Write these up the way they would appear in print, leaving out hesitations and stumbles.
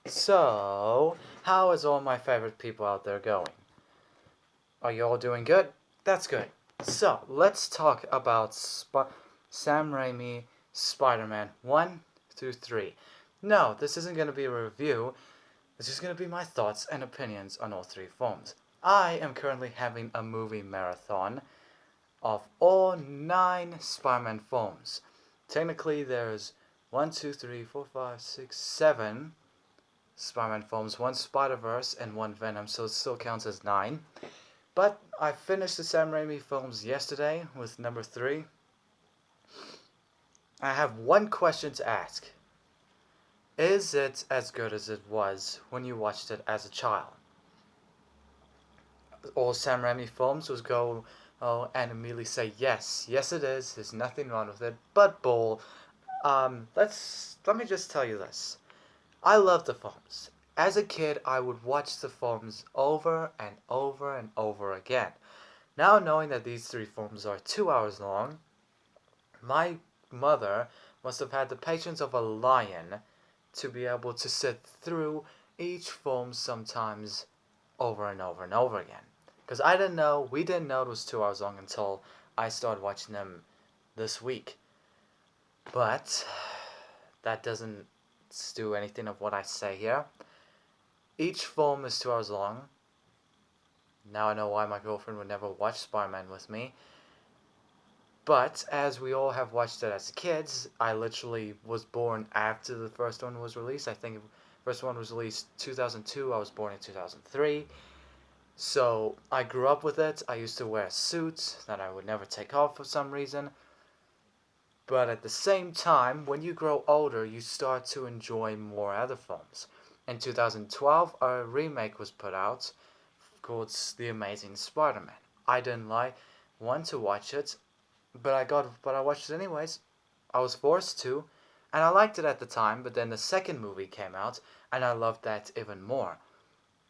So, how is all my favorite people out there going? Are you all doing good? That's good. So, let's talk about Sam Raimi Spider-Man 1 through 3. No, this isn't going to be a review. This is going to be my thoughts and opinions on all three films. I am currently having a movie marathon of all 9 Spider-Man films. Technically, there's 1, 2, 3, 4, 5, 6, 7 Spider-Man films, 1 Spider-Verse and 1 Venom, so it still counts as 9. But I finished the Sam Raimi films yesterday with number 3. I have one question to ask. Is it as good as it was when you watched it as a child? All Sam Raimi films was go and immediately say yes, yes it is. There's nothing wrong with it. But bull. Let me just tell you this. I love the films. As a kid, I would watch the films over and over and over again. Now knowing that these three films are 2 hours long, my mother must have had the patience of a lion to be able to sit through each film sometimes over and over and over again. Because we didn't know it was 2 hours long until I started watching them this week. But that doesn't do anything of what I say here. Each film is 2 hours long. Now I know why my girlfriend would never watch Spider-Man with me. But as we all have watched it as kids, I literally was born after the first one was released. I think the first one was released 2002. I was born in 2003. So I grew up with it. I used to wear a suit that I would never take off for some reason. But at the same time, when you grow older, you start to enjoy more other films. In 2012, a remake was put out called The Amazing Spider-Man. I didn't want to watch it, but I watched it anyways. I was forced to, and I liked it at the time. But then the second movie came out, and I loved that even more.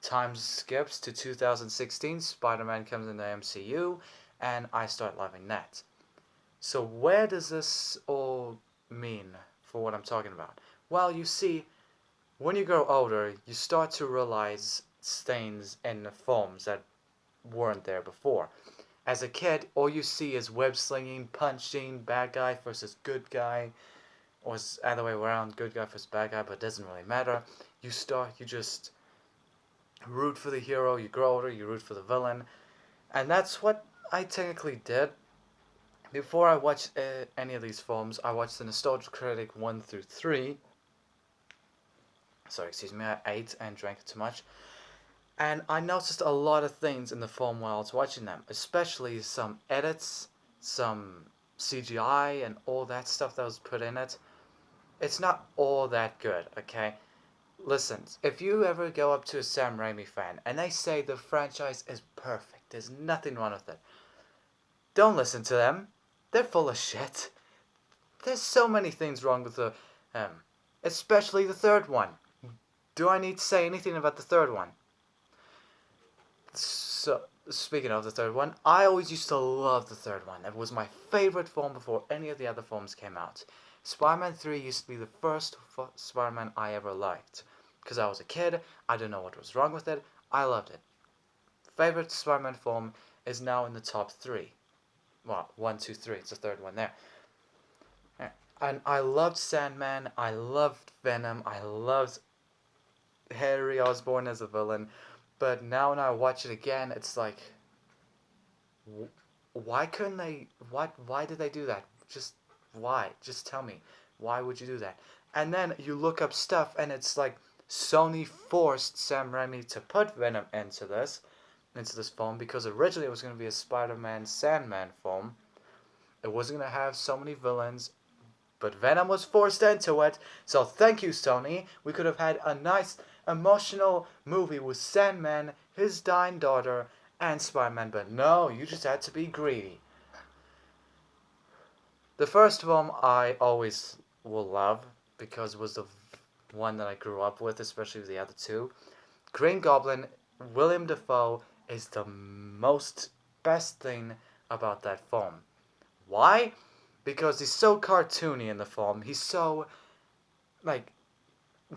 Time skips to 2016. Spider-Man comes in the MCU, and I start loving that. So where does this all mean for what I'm talking about? Well, you see, when you grow older, you start to realize things in the films that weren't there before. As a kid, all you see is web slinging, punching, bad guy versus good guy, or it's the other way around, good guy versus bad guy, but it doesn't really matter. You just root for the hero, you grow older, you root for the villain, and that's what I technically did. Before I watched any of these films, I watched the Nostalgia Critic 1 through 3. Sorry, excuse me, I ate and drank too much. And I noticed a lot of things in the film while I was watching them, especially some edits, some CGI, and all that stuff that was put in it. It's not all that good, okay? Listen, if you ever go up to a Sam Raimi fan and they say the franchise is perfect, there's nothing wrong with it, don't listen to them. They're full of shit. There's so many things wrong with the, especially the third one. Do I need to say anything about the third one? So, speaking of the third one, I always used to love the third one. It was my favorite film before any of the other films came out. Spider-Man 3 used to be the first Spider-Man I ever liked. Because I was a kid, I didn't know what was wrong with it, I loved it. Favorite Spider-Man film is now in the top 3. Well, 1, 2, 3, it's the third one there. And I loved Sandman, I loved Venom, I loved Harry Osborn as a villain. But now when I watch it again, it's like, why couldn't they? Why did they do that? Just why? Just tell me. Why would you do that? And then you look up stuff, and it's like Sony forced Sam Raimi to put Venom into this film because originally it was going to be a Spider-Man Sandman film. It wasn't going to have so many villains, but Venom was forced into it. So thank you, Sony. We could have had a nice emotional movie with Sandman, his dying daughter, and Spider-Man, but no, you just had to be greedy. The first film I always will love because it was the one that I grew up with, especially with the other two. Green Goblin, William Dafoe is the most best thing about that film. Why? Because he's so cartoony in the film. He's so like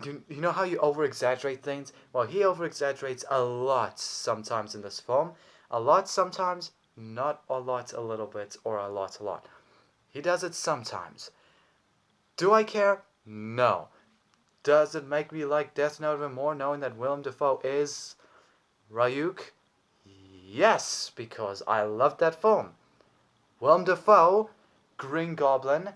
you know how you over exaggerate things? Well, he over exaggerates a lot sometimes in this film. A lot sometimes, not a lot a little bit, or a lot a lot. He does it sometimes. Do I care? No. Does it make me like Death Note even more knowing that Willem Dafoe is Ryuk? Yes, because I loved that film. Willem Dafoe, Green Goblin,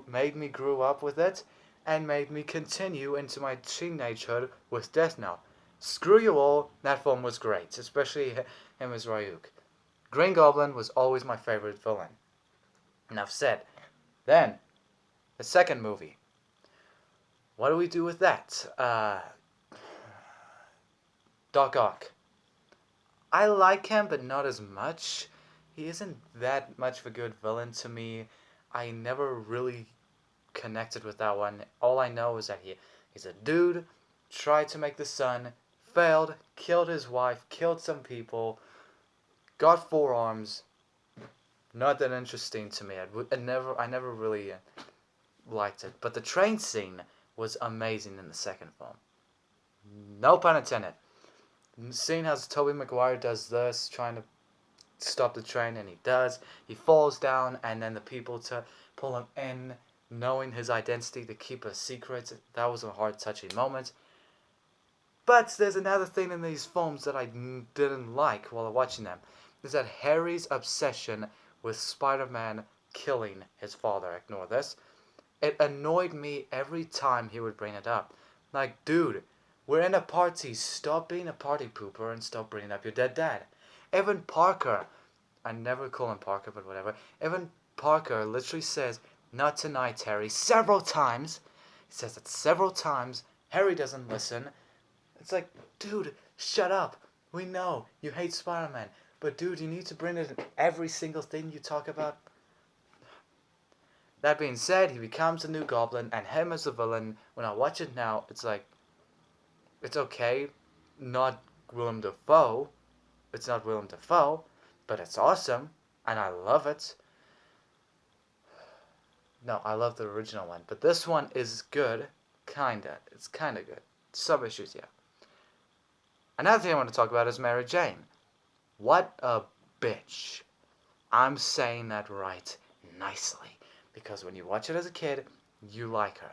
made me grow up with it and made me continue into my teenagehood with Death Note. Screw you all, that film was great, especially him as Ryuk. Green Goblin was always my favorite villain. Enough said. Then, the second movie. What do we do with that? Doc Ock. I like him, but not as much. He isn't that much of a good villain to me. I never really connected with that one. All I know is that he's a dude, tried to make the sun, failed, killed his wife, killed some people, got forearms. Not that interesting to me. I never really liked it. But the train scene was amazing in the second film. No pun intended. Seeing how Tobey Maguire does this, trying to stop the train, and he does. He falls down, and then the people to pull him in, knowing his identity to keep a secret. That was a heart touching moment. But there's another thing in these films that I didn't like while watching them. Is that Harry's obsession with Spider-Man killing his father. Ignore this. It annoyed me every time he would bring it up. Like, dude, we're in a party. Stop being a party pooper and stop bringing up your dead dad. Evan Parker, I never call him Parker, but whatever. Evan Parker literally says, "Not tonight, Harry," several times. He says it several times. Harry doesn't listen. It's like, dude, shut up. We know you hate Spider-Man, but dude, you need to bring it in every single thing you talk about. That being said, he becomes a new Goblin, and him as a villain, when I watch it now, it's like, it's okay. Not Willem Dafoe. It's not Willem Dafoe, but it's awesome, and I love it. No, I love the original one, but this one is good. Kinda. It's kinda good. Some issues, yeah. Another thing I want to talk about is Mary Jane. What a bitch. I'm saying that right nicely. Because when you watch it as a kid, you like her.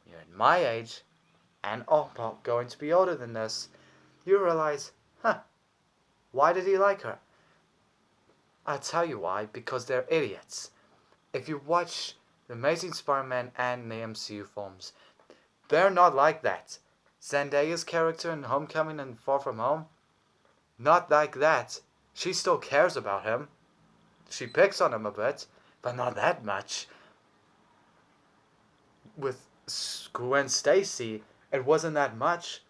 You're at my age, and going to be older than this, you realize, why did he like her? I'll tell you why, because they're idiots. If you watch The Amazing Spider-Man and the MCU films, they're not like that. Zendaya's character in Homecoming and Far From Home, not like that. She still cares about him. She picks on him a bit, but not that much. With Gwen Stacy, it wasn't that much.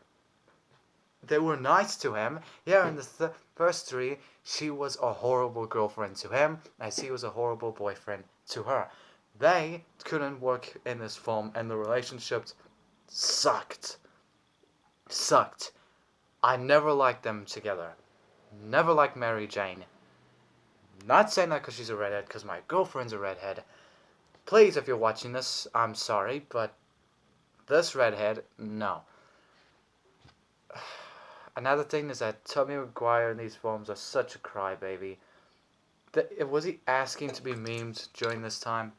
They were nice to him. Yeah, in the first three, she was a horrible girlfriend to him, as he was a horrible boyfriend to her. They couldn't work in this film, and the relationships sucked. Sucked. I never liked them together. Never liked Mary Jane. Not saying that because she's a redhead, because my girlfriend's a redhead. Please, if you're watching this, I'm sorry, but this redhead, no. Another thing is that Tobey Maguire in these films are such a crybaby. Was he asking to be memed during this time?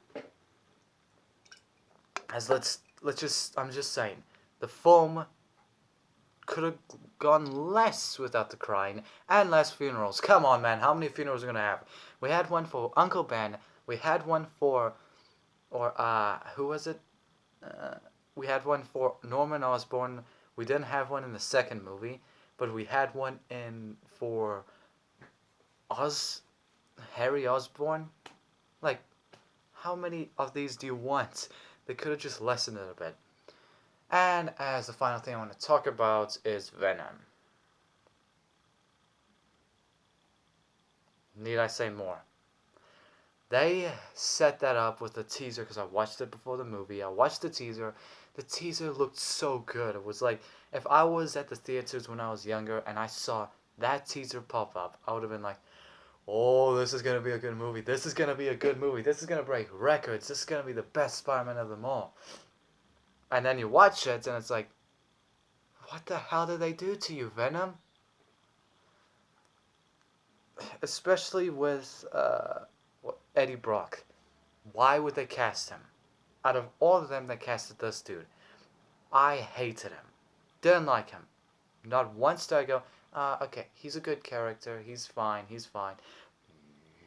I'm just saying, the film could have gone less without the crying and less funerals. Come on, man, how many funerals are we gonna have? We had one for Uncle Ben. We had one for, who was it? We had one for Norman Osborn. We didn't have one in the second movie, but we had one for Harry Osborn. Like, how many of these do you want? They could have just lessened it a bit. And as the final thing I want to talk about is Venom. Need I say more? They set that up with the teaser because I watched it before the movie. I watched the teaser. The teaser looked so good. It was like, if I was at the theaters when I was younger and I saw that teaser pop up, I would have been like, oh, this is going to be a good movie. This is going to be a good movie. This is going to break records. This is going to be the best Spider-Man of them all. And then you watch it and it's like, what the hell did they do to you, Venom? Especially with Eddie Brock. Why would they cast him? Out of all of them, they casted this dude. I hated him. Didn't like him. Not once did I go, okay, he's a good character. He's fine. He's fine.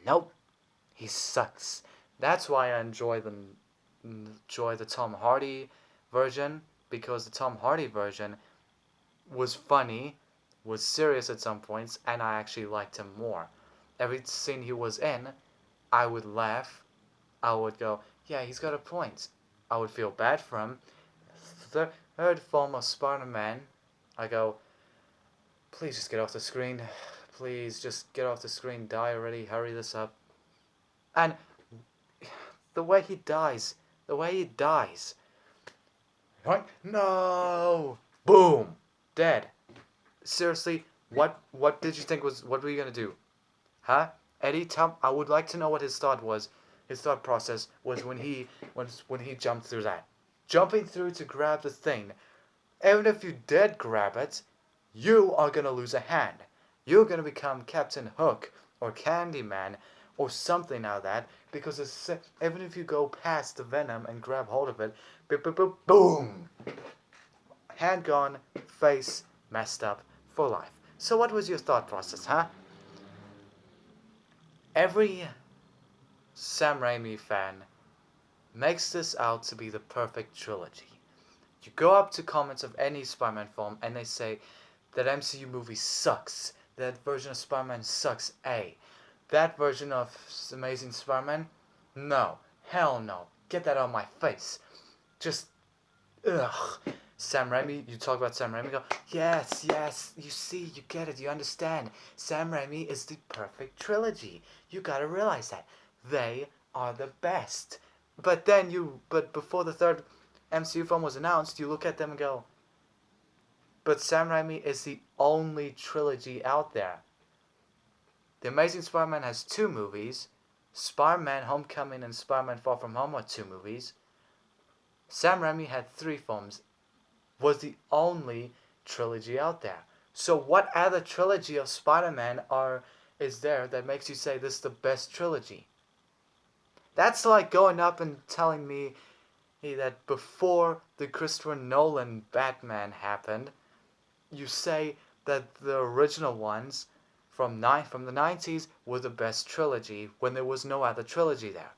Nope. He sucks. That's why I enjoy the Tom Hardy version, because the Tom Hardy version was funny, was serious at some points, and I actually liked him more. Every scene he was in, I would laugh. I would go, yeah, he's got a point. I would feel bad for him. The third film of Spider-Man, I go, please just get off the screen. Please just get off the screen. Die already. Hurry this up. And the way he dies, Right? No! Boom! Dead. Seriously, what did you think was, what were you gonna do? Huh? Eddie, I would like to know what his thought was. His thought process was when he jumped through that. Jumping through to grab the thing. Even if you did grab it, you are gonna lose a hand. You're gonna become Captain Hook or Candyman or something like that, because even if you go past the Venom and grab hold of it, boom! Hand gone, face messed up for life. So what was your thought process, huh? Every Sam Raimi fan makes this out to be the perfect trilogy. You go up to comments of any Spider-Man film and they say that MCU movie sucks. That version of Spider-Man sucks. That version of Amazing Spider-Man? No. Hell no. Get that out of my face. Just, ugh. Sam Raimi, you talk about Sam Raimi, go, yes, you see, you get it, you understand. Sam Raimi is the perfect trilogy. You gotta realize that. They are the best. But before the third MCU film was announced, you look at them and go, but Sam Raimi is the only trilogy out there. The Amazing Spider-Man has 2 movies. Spider-Man Homecoming and Spider-Man Far From Home are 2 movies. Sam Raimi had 3 films. Was the only trilogy out there. So what other trilogy of Spider-Man is there that makes you say this is the best trilogy? That's like going up and telling me that before the Christopher Nolan Batman happened, you say that the original ones from the 90s were the best trilogy when there was no other trilogy there.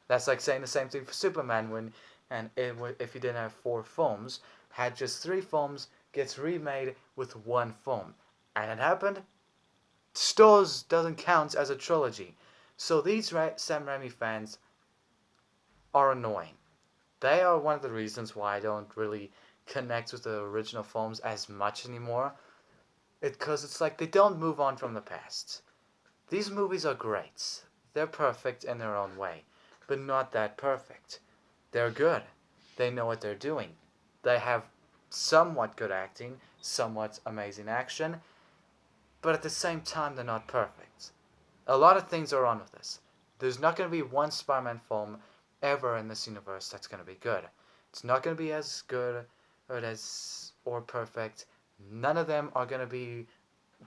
That's like saying the same thing for Superman if you didn't have 4 films, had just 3 films, gets remade with 1 film. And it happened. Stores doesn't count as a trilogy. So these Sam Raimi fans are annoying. They are one of the reasons why I don't really connect with the original films as much anymore. Because it's like they don't move on from the past. These movies are great. They're perfect in their own way, but not that perfect. They're good. They know what they're doing. They have somewhat good acting, somewhat amazing action, but at the same time, they're not perfect. A lot of things are wrong with this. There's not going to be one Spider-Man film ever in this universe that's going to be good. It's not going to be as good or perfect. None of them are going to be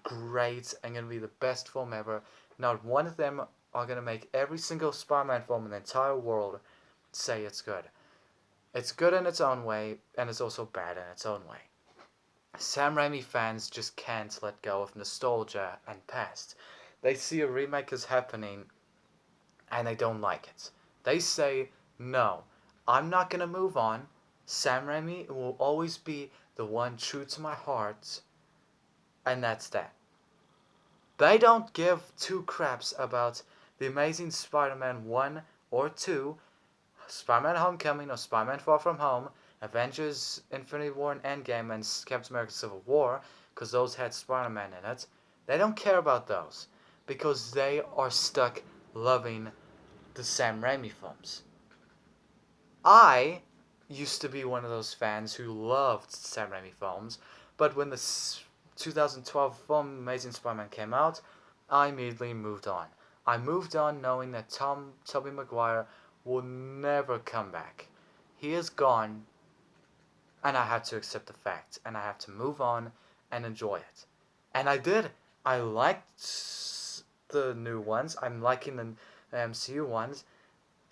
great and going to be the best film ever. Not one of them are going to make every single Spider-Man film in the entire world say it's good. It's good in its own way, and it's also bad in its own way. Sam Raimi fans just can't let go of nostalgia and past. They see a remake is happening, and they don't like it. They say, no, I'm not going to move on. Sam Raimi will always be the one true to my heart, and that's that. They don't give 2 craps about The Amazing Spider-Man 1 or 2, Spider-Man Homecoming or Spider-Man Far From Home, Avengers Infinity War and Endgame, and Captain America Civil War, because those had Spider-Man in it. They don't care about those, because they are stuck loving the Sam Raimi films. I used to be one of those fans who loved Sam Raimi films, but when the 2012 film Amazing Spider-Man came out, I immediately moved on. I moved on knowing that Tobey Maguire will never come back. He is gone. and I had to accept the fact, and I have to move on and enjoy it. And I did. I liked the new ones. I'm liking the MCU ones.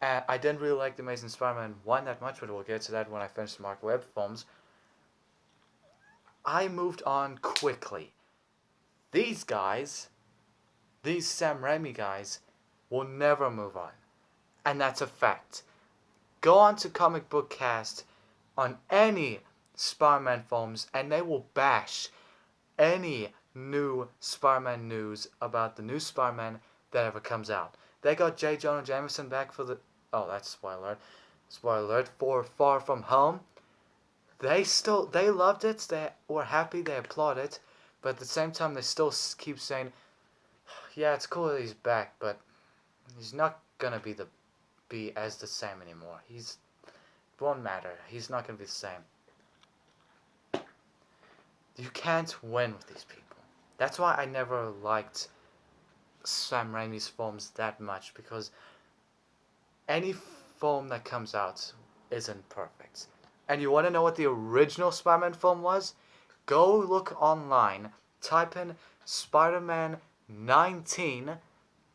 And I didn't really like the Amazing Spider-Man 1 that much, but we'll get to that when I finish the Mark Webb films. I moved on quickly. These guys, these Sam Raimi guys, will never move on. And that's a fact. Go on to Comic Book Cast on any Spider-Man films and they will bash any new Spider-Man news about the new Spider-Man that ever comes out. They got J. Jonah Jameson back for the... Oh, that's spoiler alert. Spoiler alert. For Far From Home. They loved it. They were happy. They applauded it. But at the same time, they still keep saying, yeah, it's cool that he's back, but he's not gonna be as the same anymore. It won't matter. He's not gonna be the same. You can't win with these people. That's why I never liked Sam Raimi's films that much, because any film that comes out isn't perfect. And you want to know what the original Spider-Man film was? Go look online, type in Spider-Man 19,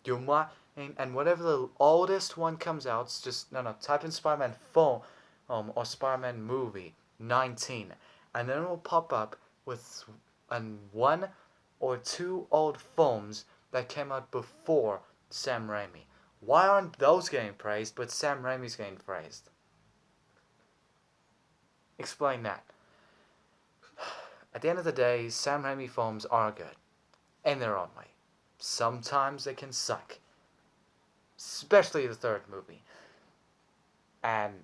you might, and whatever the oldest one comes out, type in Spider-Man film or Spider-Man movie 19, and then it will pop up with one or two old films that came out before Sam Raimi. Why aren't those getting praised, but Sam Raimi's getting praised? Explain that. At the end of the day, Sam Raimi films are good, in their own way. Sometimes they can suck. Especially the third movie. And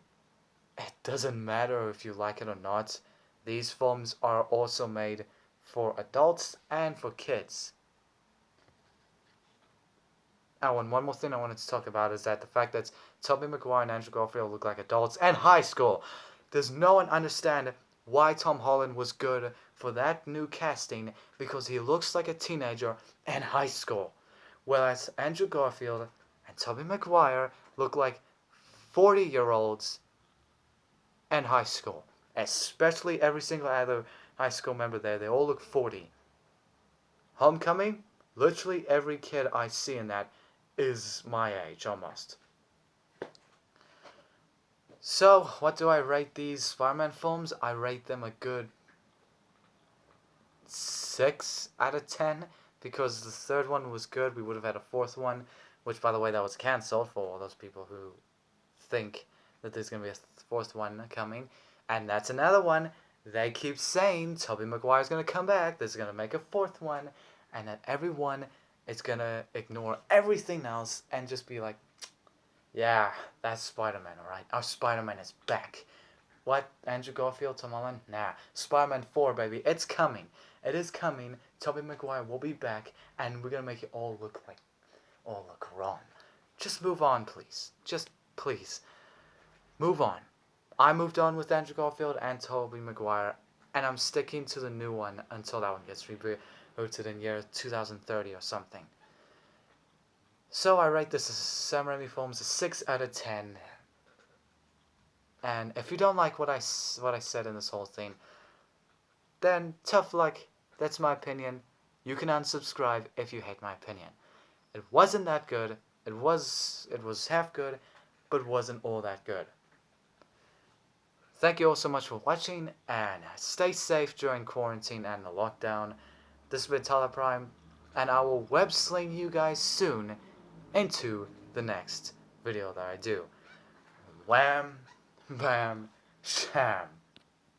it doesn't matter if you like it or not. These films are also made for adults and for kids. Oh, and one more thing I wanted to talk about is that the fact that Tobey Maguire and Andrew Garfield look like adults and high school. Does no one understand why Tom Holland was good for that new casting? Because he looks like a teenager in high school. Whereas Andrew Garfield and Tobey Maguire look like 40-year-olds in high school. Especially every single other high school member there. They all look 40. Homecoming, literally every kid I see in that is my age, almost. So, what do I rate these Spider-Man films? I rate them a good 6 out of 10, because the third one was good. We would have had a fourth one, which, by the way, that was cancelled for all those people who think that there's going to be a fourth one coming. And that's another one. They keep saying Tobey Maguire's going to come back, there's going to make a fourth one, and that everyone is going to ignore everything else and just be like, yeah, that's Spider-Man, alright? Our Spider-Man is back. What? Andrew Garfield, Tom Holland? Nah. Spider-Man 4, baby. It's coming. It is coming. Tobey Maguire will be back, and we're going to make it all look wrong. Just move on, please. Just, please. Move on. I moved on with Andrew Garfield and Tobey Maguire, and I'm sticking to the new one until that one gets rebooted in year 2030 or something. So I rate this Sam Raimi films a 6 out of 10. And if you don't like what I said in this whole thing, then tough luck. That's my opinion. You can unsubscribe if you hate my opinion. It wasn't that good. It was half good, but wasn't all that good. Thank you all so much for watching, and stay safe during quarantine and the lockdown. This has been Tyler Prime, and I will web sling you guys soon into the next video that I do. Wham, bam, sham.